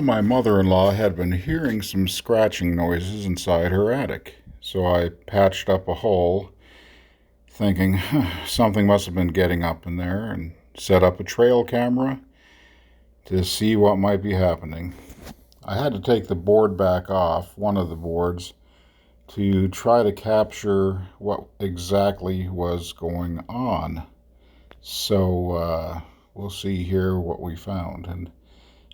my mother-in-law had been hearing some scratching noises inside her attic, so I patched up a hole, thinking something must have been getting up in there, and set up a trail camera to see what might be happening. I had to take the board back off, one of the boards, to try to capture what exactly was going on. So we'll see here what we found. And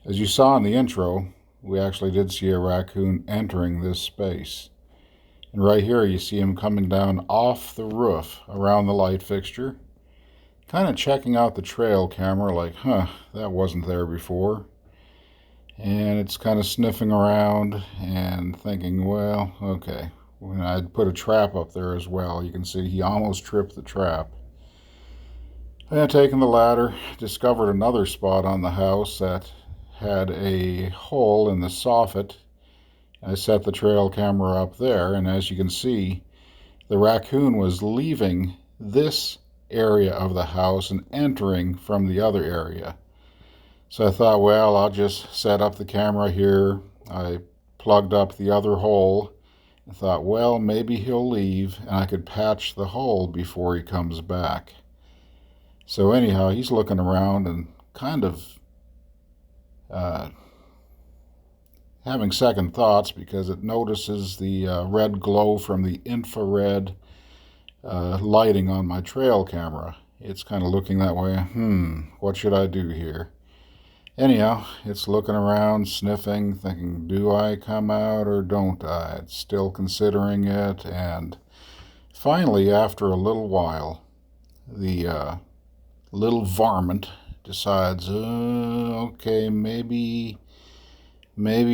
as you saw in the intro, we actually did see a raccoon entering this space. And right here you see him coming down off the roof around the light fixture, kind of checking out the trail camera like, that wasn't there before. And it's kind of sniffing around and thinking, well, okay. When I'd put a trap up there as well, you can see he almost tripped the trap. And taking the ladder, discovered another spot on the house that had a hole in the soffit. I set the trail camera up there, and as you can see, the raccoon was leaving this area of the house and entering from the other area. So I thought, well, I'll just set up the camera here. I plugged up the other hole. I thought, well, maybe he'll leave and I could patch the hole before he comes back. So anyhow, he's looking around and kind of having second thoughts because it notices the red glow from the infrared lighting on my trail camera. It's kind of looking that way. What should I do here? Anyhow, it's looking around, sniffing, thinking, do I come out or don't I? It's still considering it, and finally, after a little while, the little varmint decides, okay, maybe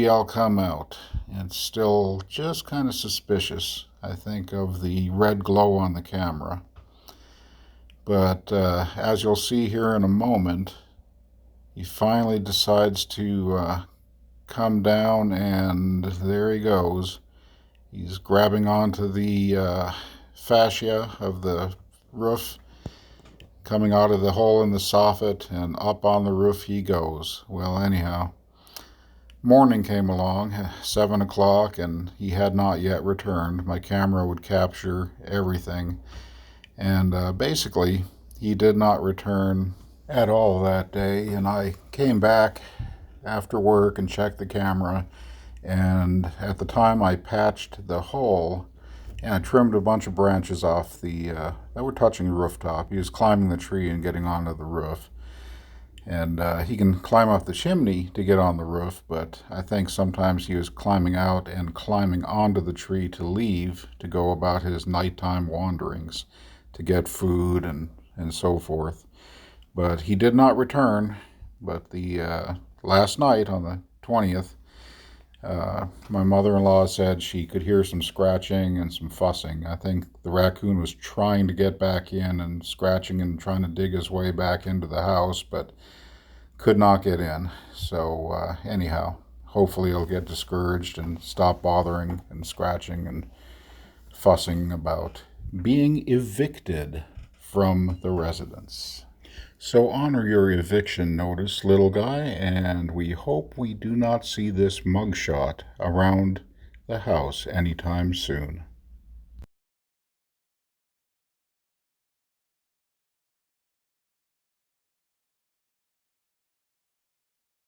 I'll come out. And still just kind of suspicious, I think, of the red glow on the camera. But as you'll see here in a moment, he finally decides to come down, and there he goes. He's grabbing onto the fascia of the roof, coming out of the hole in the soffit, and up on the roof he goes. Well, anyhow, morning came along, 7 o'clock, and he had not yet returned. My camera would capture everything, and basically he did not return at all that day. And I came back after work and checked the camera, and at the time I patched the hole and I trimmed a bunch of branches off that were touching the rooftop. He was climbing the tree and getting onto the roof, and he can climb up the chimney to get on the roof, but I think sometimes he was climbing out and climbing onto the tree to leave, to go about his nighttime wanderings to get food and so forth. But he did not return. But the last night, on the 20th, my mother-in-law said she could hear some scratching and some fussing. I think the raccoon was trying to get back in and scratching and trying to dig his way back into the house, but could not get in. So anyhow, hopefully he'll get discouraged and stop bothering and scratching and fussing about being evicted from the residence. So honor your eviction notice, little guy, and we hope we do not see this mugshot around the house anytime soon.